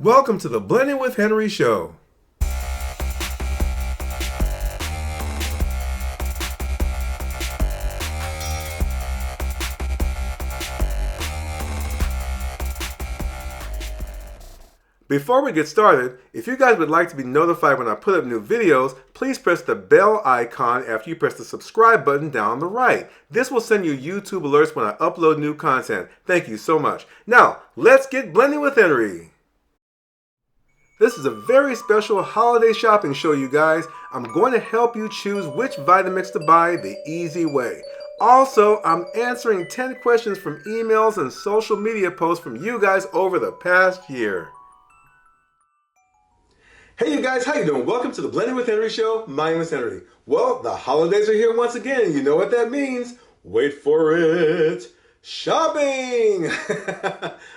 Welcome to the Blending with Henry show. Before we get started, if you guys would like to be notified when I put up new videos, please press the bell icon after you press the subscribe button down on the right. This will send you YouTube alerts when I upload new content. Thank you so much. Now, let's get blending with Henry. This is a very special holiday shopping show, you guys. I'm going to help you choose which Vitamix to buy the easy way. Also, I'm answering 10 questions from emails and social media posts from you guys over the past year. Hey you guys, how you doing? Welcome to the Blending with Henry show. My name is Henry. Well, the holidays are here once again, and you know what that means. Wait for it. Shopping!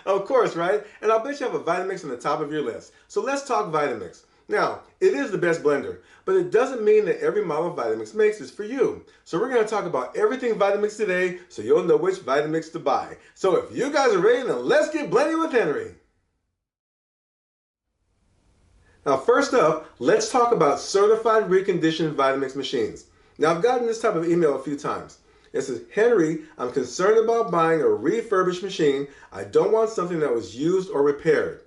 Of course, right? And I'll bet you have a Vitamix on the top of your list. So let's talk Vitamix. Now, it is the best blender, but it doesn't mean that every model Vitamix makes is for you. So we're going to talk about everything Vitamix today so you'll know which Vitamix to buy. So if you guys are ready, then let's get blending with Henry. Now first up, let's talk about certified reconditioned Vitamix machines. Now I've gotten this type of email a few times. It says, Henry, I'm concerned about buying a refurbished machine. I don't want something that was used or repaired.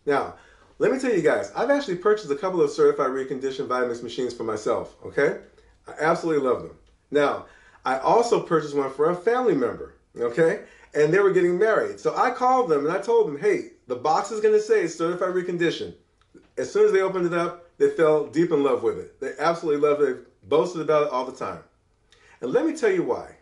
Now, let me tell you guys, I've actually purchased a couple of certified reconditioned Vitamix machines for myself, okay? I absolutely love them. Now, I also purchased one for a family member, okay? And they were getting married. So I called them and I told them, hey, the box is gonna say certified reconditioned. As soon as they opened it up, they fell deep in love with it. They absolutely loved it. They boasted about it all the time. And let me tell you why.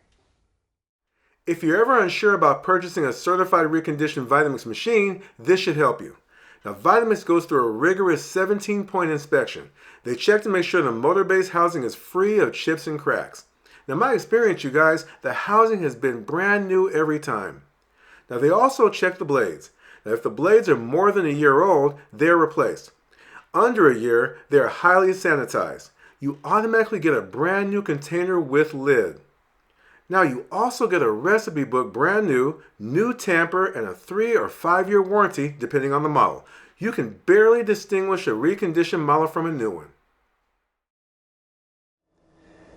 If you're ever unsure about purchasing a certified reconditioned Vitamix machine, this should help you. Now, Vitamix goes through a rigorous 17-point inspection. They check to make sure the motor base housing is free of chips and cracks. Now, my experience, you guys, the housing has been brand new every time. Now, they also check the blades. Now, if the blades are more than a year old, they're replaced. Under a year, they are highly sanitized. You automatically get a brand new container with lid. Now you also get a recipe book brand new, new tamper, and a 3 or 5 year warranty depending on the model. You can barely distinguish a reconditioned model from a new one.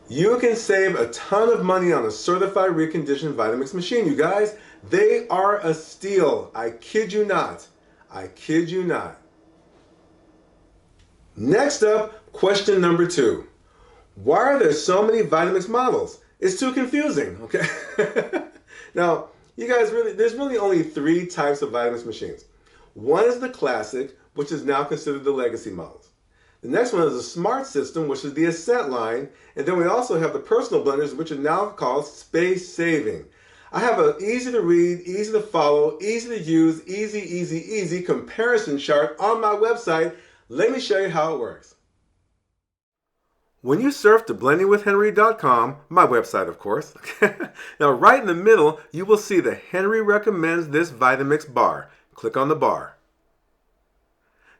You can save a ton of money on a certified reconditioned Vitamix machine, you guys. They are a steal. I kid you not. I kid you not. Next up, question number 2. Why are there so many Vitamix models? It's too confusing, okay? Now, you guys there's really only 3 types of Vitamix machines. One is the classic, which is now considered the legacy models. The next one is the smart system, which is the Ascent line. And then we also have the personal blenders, which are now called space saving. I have an easy to read, easy to follow, easy to use, easy comparison chart on my website. Let me show you how it works. When you surf to blendingwithhenry.com, my website of course, now right in the middle you will see the Henry recommends this Vitamix bar. Click on the bar.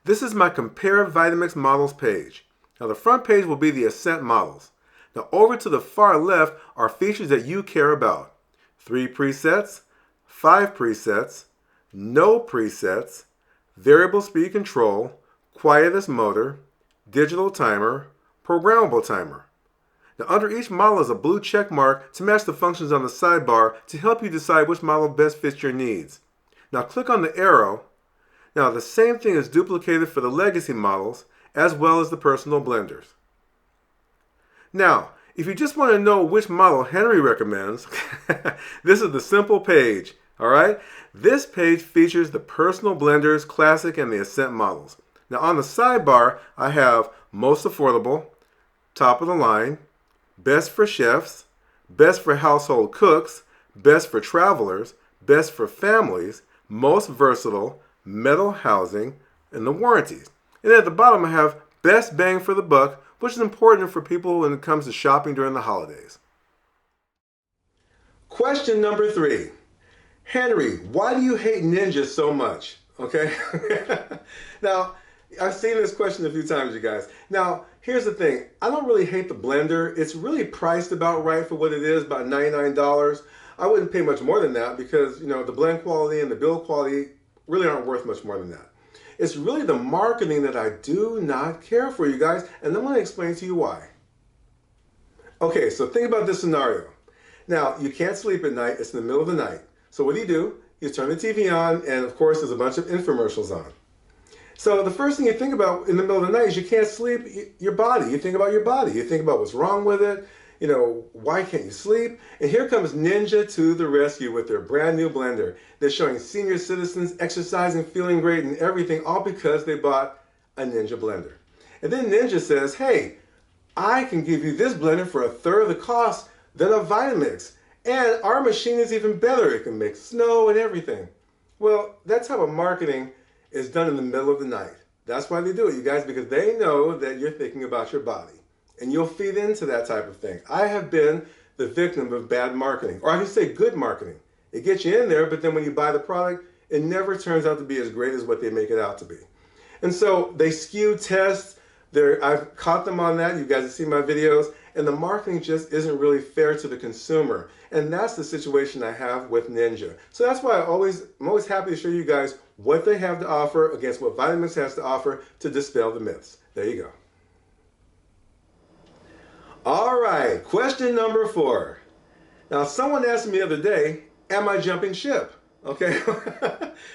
This is my Compare Vitamix Models page. Now the front page will be the Ascent models. Now over to the far left are features that you care about. 3 presets, 5 presets, no presets, variable speed control, quietest motor, digital timer, programmable timer. Now under each model is a blue check mark to match the functions on the sidebar to help you decide which model best fits your needs. Now click on the arrow. Now the same thing is duplicated for the legacy models as well as the personal blenders. Now, if you just want to know which model Henry recommends, this is the simple page, alright? This page features the personal blenders, classic, and the Ascent models. Now on the sidebar, I have most affordable, top of the line, best for chefs, best for household cooks, best for travelers, best for families, most versatile, metal housing, and the warranties. And at the bottom I have best bang for the buck, which is important for people when it comes to shopping during the holidays. Question number 3. Henry, why do you hate Ninja so much? Okay? Now, I've seen this question a few times, you guys. Now, here's the thing. I don't really hate the blender. It's really priced about right for what it is, about $99. I wouldn't pay much more than that because, you know, the blend quality and the build quality really aren't worth much more than that. It's really the marketing that I do not care for, you guys, and I'm going to explain to you why. Okay, so think about this scenario. Now, you can't sleep at night. It's in the middle of the night. So what do? You turn the TV on, and of course, there's a bunch of infomercials on. So the first thing you think about in the middle of the night is you can't sleep, your body. You think about your body. You think about what's wrong with it. You know, why can't you sleep? And here comes Ninja to the rescue with their brand new blender. They're showing senior citizens exercising, feeling great, and everything, all because they bought a Ninja blender. And then Ninja says, hey, I can give you this blender for 1/3 of the cost than a Vitamix. And our machine is even better. It can make snow and everything. Well, that type of marketing is done in the middle of the night. That's why they do it, you guys, because they know that you're thinking about your body. And you'll feed into that type of thing. I have been the victim of bad marketing, or I should say good marketing. It gets you in there, but then when you buy the product, it never turns out to be as great as what they make it out to be. And so they skew tests. I've caught them on that. You guys have seen my videos. And the marketing just isn't really fair to the consumer. And that's the situation I have with Ninja. So that's why I'm always happy to show you guys what they have to offer against what Vitamix has to offer to dispel the myths. There you go. All right, question number 4. Now, someone asked me the other day, am I jumping ship? Okay,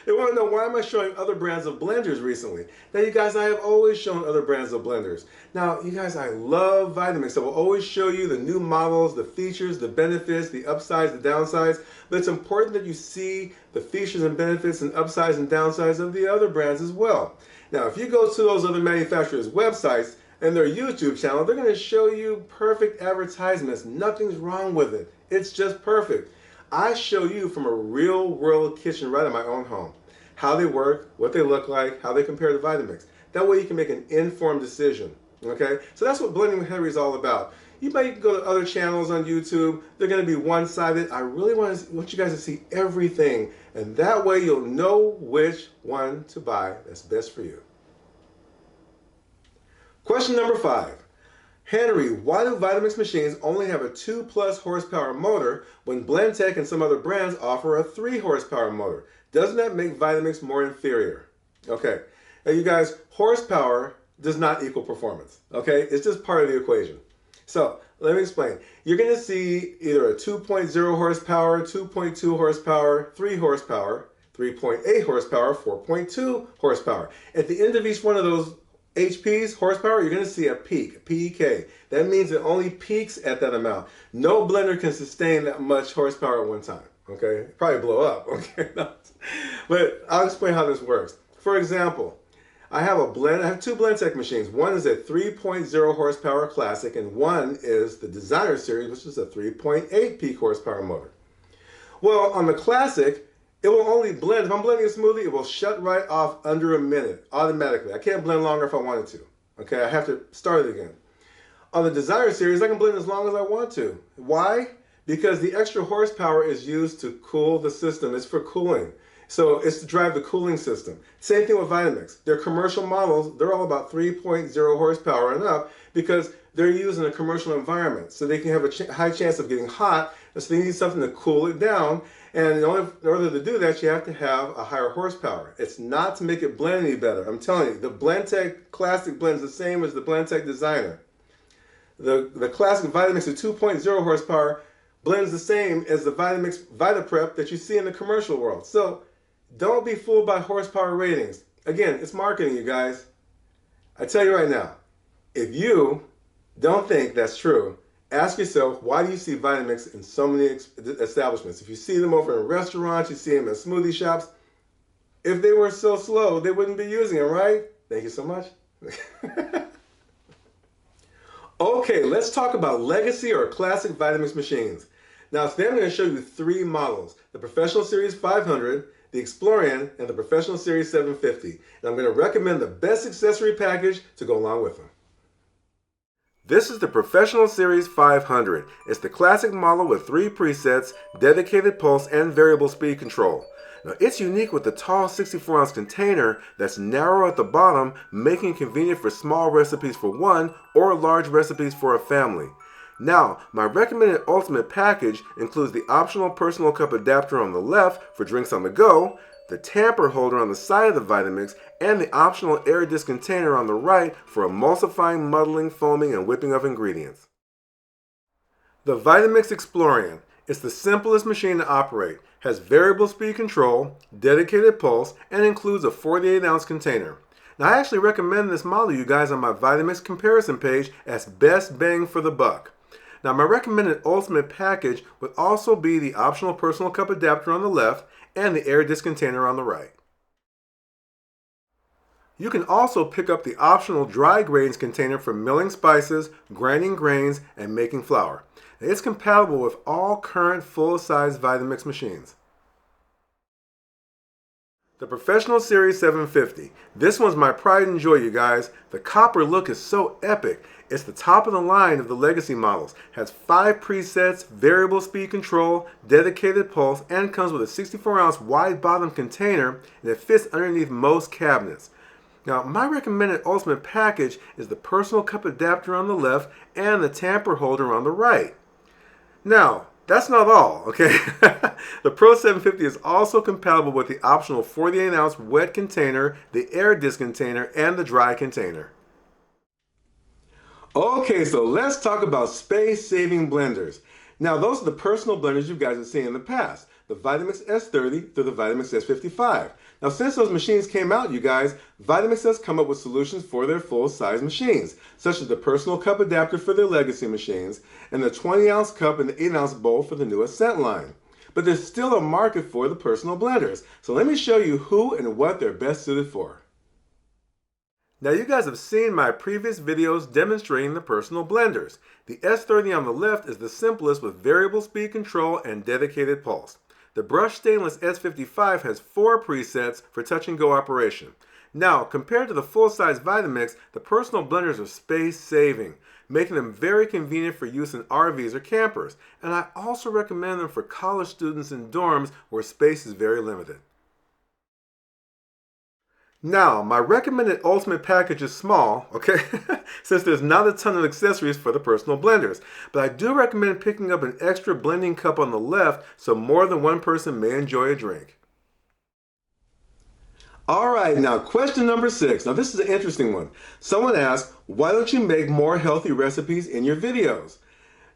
they want to know, why am I showing other brands of blenders recently? Now, you guys, I have always shown other brands of blenders. Now, you guys, I love Vitamix. I will always show you the new models, the features, the benefits, the upsides, the downsides. But it's important that you see the features and benefits and upsides and downsides of the other brands as well. Now, if you go to those other manufacturers' websites and their YouTube channel, they're going to show you perfect advertisements. Nothing's wrong with it. It's just perfect. I show you from a real world kitchen right in my own home how they work, what they look like, how they compare to Vitamix. That way you can make an informed decision. Okay? So that's what Blending with Henry is all about. You might go to other channels on YouTube. They're going to be one-sided. I really want you guys to see everything. And that way you'll know which one to buy that's best for you. Question number 5. Henry, why do Vitamix machines only have a 2+ horsepower motor when Blendtec and some other brands offer a 3 horsepower motor? Doesn't that make Vitamix more inferior? Okay, now you guys, horsepower does not equal performance. Okay, it's just part of the equation. So let me explain. You're going to see either a 2.0 horsepower, 2.2 horsepower, 3 horsepower, 3.8 horsepower, 4.2 horsepower. At the end of each one of those HPs, horsepower, you're going to see a peak, PEK. That means it only peaks at that amount. No blender can sustain that much horsepower at one time. Okay, probably blow up. Okay, but I'll explain how this works. For example, I have two Blendtec machines. One is a 3.0 horsepower classic, and one is the designer series, which is a 3.8 peak horsepower motor. Well, on the classic, it will only blend. If I'm blending a smoothie, it will shut right off under a minute automatically. I can't blend longer if I wanted to. Okay, I have to start it again. On the designer series, I can blend as long as I want to. Why? Because the extra horsepower is used to cool the system. It's for cooling. So it's to drive the cooling system. Same thing with Vitamix. Their commercial models, they're all about 3.0 horsepower and up because they're used in a commercial environment. So they can have a high chance of getting hot, and so they need something to cool it down. And in order to do that, you have to have a higher horsepower. It's not to make it blend any better. I'm telling you, the Blendtec Classic blends the same as the Blendtec Designer. The Classic Vitamix at 2.0 horsepower blends the same as the Vitamix vita-prep that you see in the commercial world. So don't be fooled by horsepower ratings. Again, it's marketing, you guys. I tell you right now, if you don't think that's true, ask yourself, why do you see Vitamix in so many establishments? If you see them over in restaurants, you see them in smoothie shops, if they were so slow, they wouldn't be using it, right? Thank you so much. Okay, let's talk about legacy or classic Vitamix machines. Now, today I'm going to show you 3 models: the Professional Series 500, the Explorian, and the Professional Series 750. And I'm going to recommend the best accessory package to go along with them. This is the Professional Series 500. It's the classic model with 3 presets, dedicated pulse, and variable speed control. Now, it's unique with the tall 64-ounce container that's narrow at the bottom, making it convenient for small recipes for one or large recipes for a family. Now, my recommended ultimate package includes the optional personal cup adapter on the left for drinks on the go, the tamper holder on the side of the Vitamix, and the optional air disc container on the right for emulsifying, muddling, foaming, and whipping of ingredients. The Vitamix Explorian is the simplest machine to operate, has variable speed control, dedicated pulse, and includes a 48-ounce container. Now, I actually recommend this model, you guys, on my Vitamix comparison page as best bang for the buck. Now, my recommended ultimate package would also be the optional personal cup adapter on the left and the air disc container on the right. You can also pick up the optional dry grains container for milling spices, grinding grains, and making flour. Now, it's compatible with all current full-size Vitamix machines. The Professional Series 750. This one's my pride and joy, you guys. The copper look is so epic. It's the top of the line of the legacy models. Has 5 presets, variable speed control, dedicated pulse, and comes with a 64-ounce wide bottom container, and it fits underneath most cabinets. Now, my recommended ultimate package is the personal cup adapter on the left and the tamper holder on the right. Now, that's not all, okay? The Pro 750 is also compatible with the optional 48-ounce wet container, the air disc container, and the dry container. Okay, so let's talk about space-saving blenders. Now, those are the personal blenders you guys have seen in the past, the Vitamix S30 through the Vitamix S55. Now, since those machines came out, you guys, Vitamix has come up with solutions for their full-size machines, such as the personal cup adapter for their legacy machines, and the 20-ounce cup and the 8-ounce bowl for the new Ascent line. But there's still a market for the personal blenders, so let me show you who and what they're best suited for. Now, you guys have seen my previous videos demonstrating the personal blenders. The S30 on the left is the simplest with variable speed control and dedicated pulse. The brushed stainless S55 has 4 presets for touch and go operation. Now, compared to the full-size Vitamix, the personal blenders are space-saving, making them very convenient for use in RVs or campers. And I also recommend them for college students in dorms where space is very limited. Now, my recommended ultimate package is small, okay, since there's not a ton of accessories for the personal blenders. But I do recommend picking up an extra blending cup on the left so more than one person may enjoy a drink. All right, now question number 6. Now this is an interesting one. Someone asked, why don't you make more healthy recipes in your videos?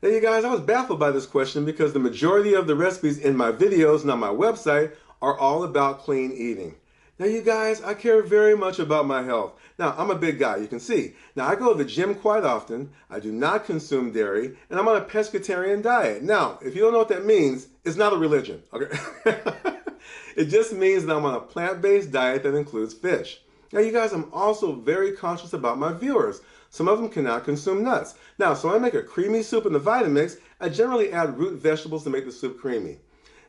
Now you guys, I was baffled by this question because the majority of the recipes in my videos and on my website are all about clean eating. Now you guys, I care very much about my health. Now, I'm a big guy, you can see. Now, I go to the gym quite often, I do not consume dairy, and I'm on a pescatarian diet. Now, if you don't know what that means, it's not a religion, okay? It just means that I'm on a plant-based diet that includes fish. Now, you guys, I'm also very conscious about my viewers. Some of them cannot consume nuts. Now, so when I make a creamy soup in the Vitamix, I generally add root vegetables to make the soup creamy.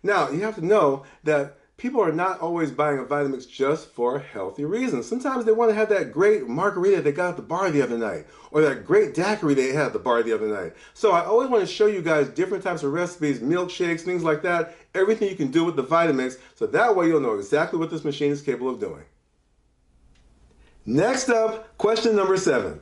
Now, you have to know that people are not always buying a Vitamix just for healthy reasons. Sometimes they want to have that great margarita they got at the bar the other night, or that great daiquiri they had at the bar the other night. So I always want to show you guys different types of recipes, milkshakes, things like that, everything you can do with the Vitamix, so that way you'll know exactly what this machine is capable of doing. Next up, question number 7.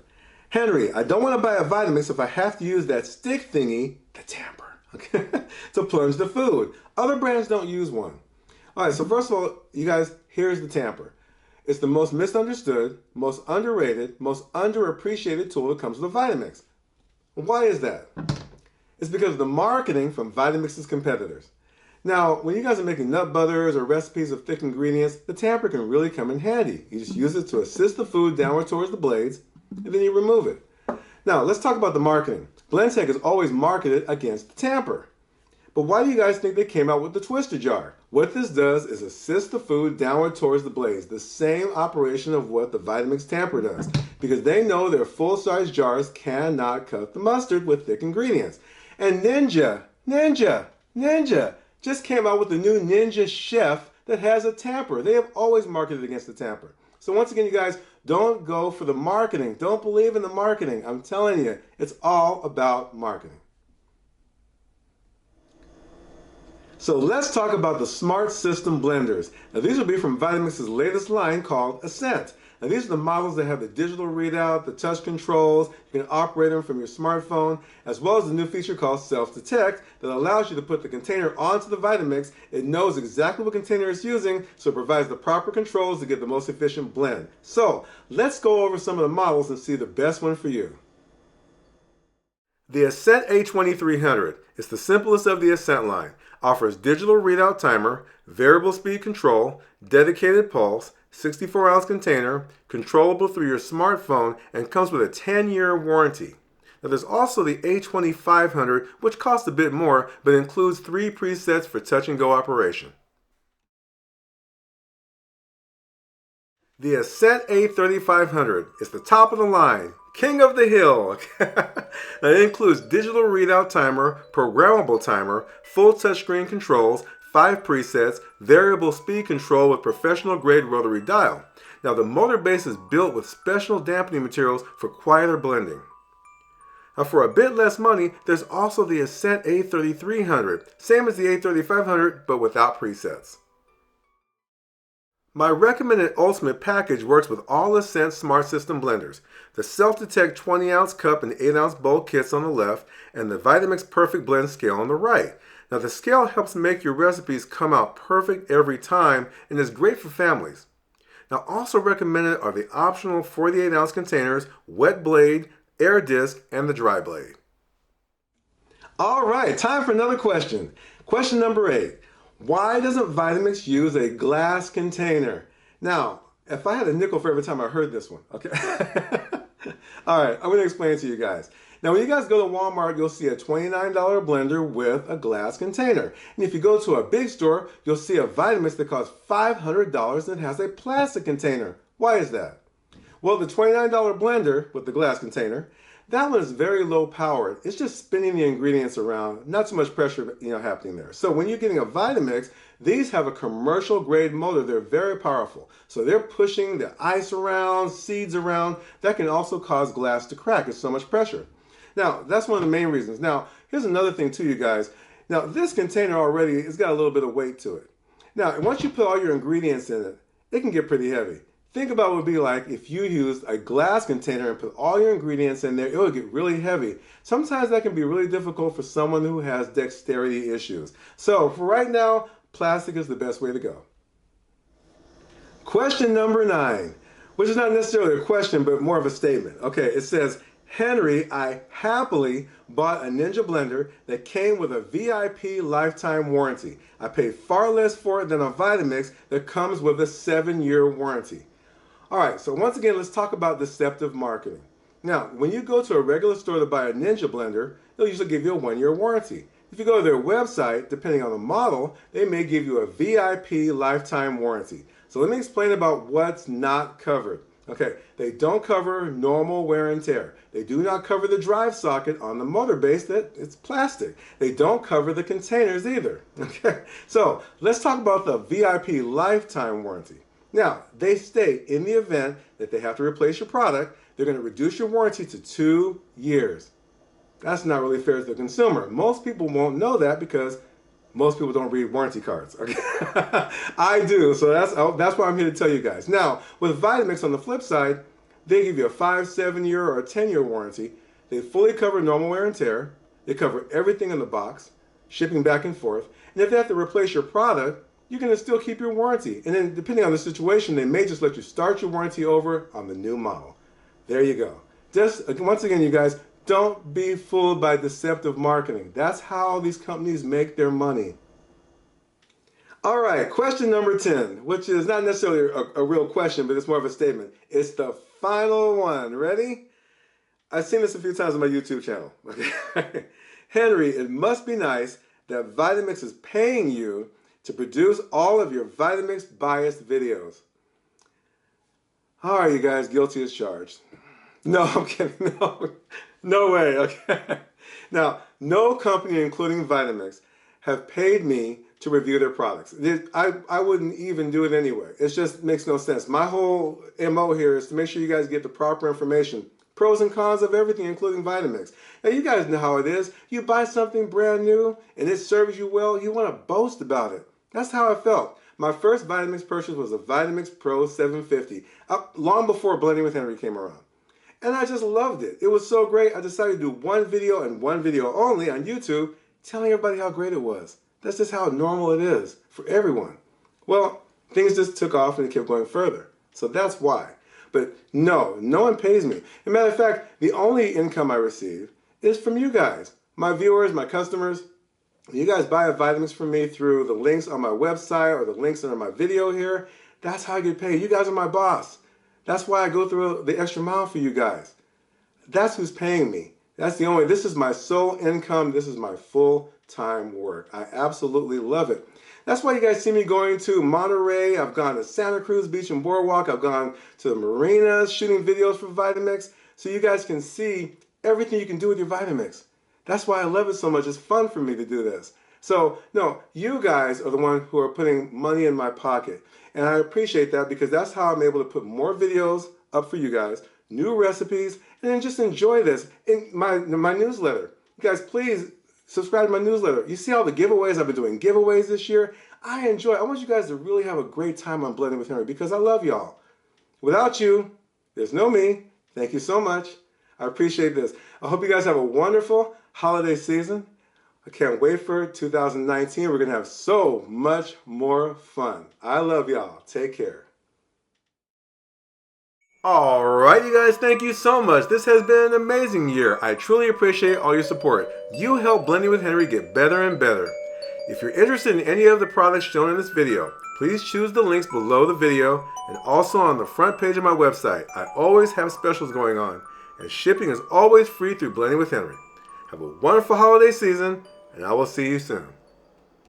Henry, I don't want to buy a Vitamix if I have to use that stick thingy, the tamper, okay, to plunge the food. Other brands don't use one. All right, so first of all, you guys, here's the tamper. It's the most misunderstood, most underrated, most underappreciated tool that comes with a Vitamix. Why is that? It's because of the marketing from Vitamix's competitors. Now, when you guys are making nut butters or recipes of thick ingredients, the tamper can really come in handy. You just use it to assist the food downward towards the blades, and then you remove it. Now, let's talk about the marketing. Blendtec is always marketed against the tamper. But why do you guys think they came out with the twister jar? What this does is assist the food downward towards the blades, the same operation of what the Vitamix tamper does, because they know their full-size jars cannot cut the mustard with thick ingredients. And Ninja just came out with the new Ninja Chef that has a tamper. They have always marketed against the tamper. So once again, you guys, don't go for the marketing. Don't believe in the marketing. I'm telling you, it's all about marketing. So let's talk about the Smart System blenders. Now these will be from Vitamix's latest line called Ascent. Now these are the models that have the digital readout, the touch controls, you can operate them from your smartphone, as well as the new feature called self-detect that allows you to put the container onto the Vitamix. It knows exactly what container it's using, so it provides the proper controls to get the most efficient blend. So let's go over some of the models and see the best one for you. The Ascent A2300 is the simplest of the Ascent line. Offers digital readout timer, variable speed control, dedicated pulse, 64-ounce container, controllable through your smartphone, and comes with a 10-year warranty. Now there's also the A2500, which costs a bit more, but includes 3 presets for touch and go operation. The Ascent A3500 is the top of the line, king of the hill. Now it includes digital readout timer, programmable timer, full touchscreen controls, 5 presets, variable speed control with professional grade rotary dial. Now the motor base is built with special dampening materials for quieter blending. Now for a bit less money, there's also the Ascent A3300, same as the A3500 but without presets. My recommended ultimate package works with all Ascent Smart System blenders, the self-detect 20-ounce cup and 8-ounce bowl kits on the left, and the Vitamix Perfect Blend scale on the right. Now the scale helps make your recipes come out perfect every time and is great for families. Now also recommended are the optional 48-ounce containers, wet blade, air disc, and the dry blade. All right, time for another question. Question number 8. Why doesn't Vitamix use a glass container? Now, if I had a nickel for every time I heard this one, okay? All right, I'm going to explain it to you guys. Now, when you guys go to Walmart, you'll see a $29 blender with a glass container. And if you go to a big store, you'll see a Vitamix that costs $500 and has a plastic container. Why is that? Well, the $29 blender with the glass container, that one is very low powered. It's just spinning the ingredients around, not too much pressure happening there. So when you're getting a Vitamix, these have a commercial grade motor. They're very powerful. So they're pushing the ice around, seeds around. That can also cause glass to crack. It's so much pressure. Now, that's one of the main reasons. Now, here's another thing too, you guys. Now, this container already, it's got a little bit of weight to it. Now, once you put all your ingredients in it, it can get pretty heavy. Think about what it would be like if you used a glass container and put all your ingredients in there. It would get really heavy. Sometimes that can be really difficult for someone who has dexterity issues. So for right now, plastic is the best way to go. Question number 9, which is not necessarily a question, but more of a statement. Okay, it says, Henry, I happily bought a Ninja blender that came with a VIP lifetime warranty. I paid far less for it than a Vitamix that comes with a 7-year warranty. All right, so once again, let's talk about deceptive marketing. Now, when you go to a regular store to buy a Ninja blender, they'll usually give you a 1-year warranty. If you go to their website, depending on the model, they may give you a VIP lifetime warranty. So let me explain about what's not covered. Okay, they don't cover normal wear and tear. They do not cover the drive socket on the motor base that it's plastic. They don't cover the containers either. Okay, so let's talk about the VIP lifetime warranty. Now, they state in the event that they have to replace your product, they're going to reduce your warranty to 2 years. That's not really fair to the consumer. Most people won't know that because most people don't read warranty cards. Okay? I do, so that's why I'm here to tell you guys. Now, with Vitamix on the flip side, they give you a 5, 7-year, or a 10-year warranty. They fully cover normal wear and tear. They cover everything in the box, shipping back and forth. And if they have to replace your product, you're going to still keep your warranty. And then depending on the situation, they may just let you start your warranty over on the new model. There you go. Just once again, you guys, don't be fooled by deceptive marketing. That's how these companies make their money. All right, question number 10, which is not necessarily a real question, but it's more of a statement. It's the final one. Ready? I've seen this a few times on my YouTube channel. Okay. Henry, it must be nice that Vitamix is paying you to produce all of your Vitamix biased videos. Are you guys guilty as charged? No, I'm kidding. No way. Okay. Now, no company, including Vitamix, have paid me to review their products. I wouldn't even do it anyway. It just makes no sense. My whole MO here is to make sure you guys get the proper information. Pros and cons of everything, including Vitamix. Now, you guys know how it is. You buy something brand new and it serves you well, you want to boast about it. That's how I felt. My first Vitamix purchase was a Vitamix Pro 750, long before Blending with Henry came around. And I just loved it. It was so great, I decided to do one video and one video only on YouTube telling everybody how great it was. That's just how normal it is for everyone. Well, things just took off and it kept going further. So that's why. But no one pays me. As a matter of fact, the only income I receive is from you guys, my viewers, my customers. You guys buy a Vitamix from me through the links on my website or the links under my video here. That's how I get paid. You guys are my boss. That's why I go through the extra mile for you guys. That's who's paying me. This is my sole income. This is my full-time work. I absolutely love it. That's why you guys see me going to Monterey. I've gone to Santa Cruz Beach and Boardwalk. I've gone to the marinas shooting videos for Vitamix so you guys can see everything you can do with your Vitamix. That's why I love it so much. It's fun for me to do this. So, no, you guys are the ones who are putting money in my pocket. And I appreciate that because that's how I'm able to put more videos up for you guys, new recipes, and then just enjoy this in my newsletter. You guys, please subscribe to my newsletter. You see all the giveaways? I've been doing giveaways this year. I want you guys to really have a great time on Blending with Henry because I love y'all. Without you, there's no me. Thank you so much. I appreciate this. I hope you guys have a wonderful holiday season. I can't wait for 2019. We're going to have so much more fun. I love y'all. Take care. Alright, you guys, thank you so much. This has been an amazing year. I truly appreciate all your support. You help Blending with Henry get better and better. If you're interested in any of the products shown in this video, please choose the links below the video and also on the front page of my website. I always have specials going on, and shipping is always free through Blending with Henry. Have a wonderful holiday season, and I will see you soon.